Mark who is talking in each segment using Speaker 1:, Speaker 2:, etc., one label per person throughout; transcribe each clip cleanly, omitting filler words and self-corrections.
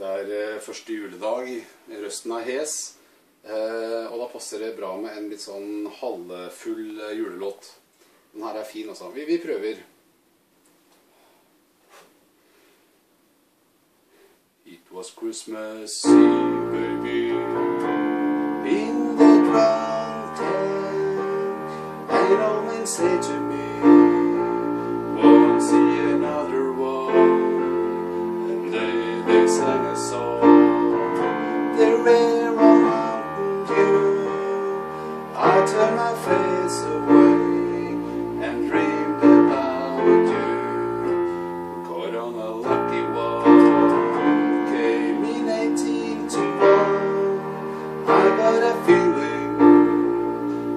Speaker 1: Det første juledag, røsten er hes, og da passer det bra med en litt sånn halvfull julelåt. Den her fin også. Vi prøver. It was Christmas Eve, baby, in the drunk tank, and an old man said to me, won't see another one. And they sang a song, the rare on Mountain Dew. I turned my face away and dreamed about you. Caught on a lucky one, came in 18 to 1. I got a feeling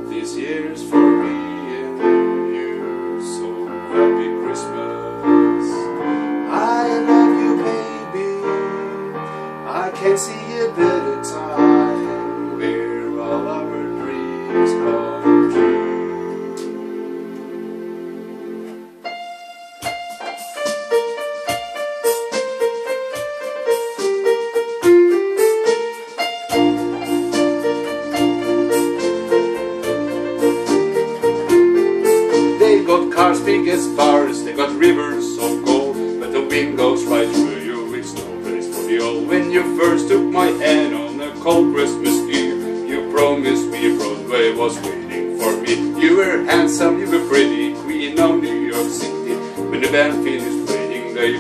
Speaker 1: this year's for me and you. So happy Christmas, I love you baby. I can't see a better time where all our dreams come true. They got cars big as bars, they got rivers of gold, but the wind goes right through you, it's no place for the old. When you first took my hand on a cold Christmas Eve, you promised me Broadway was waiting for me. You were handsome, you were pretty, queen of New York City. When the band finished playing, they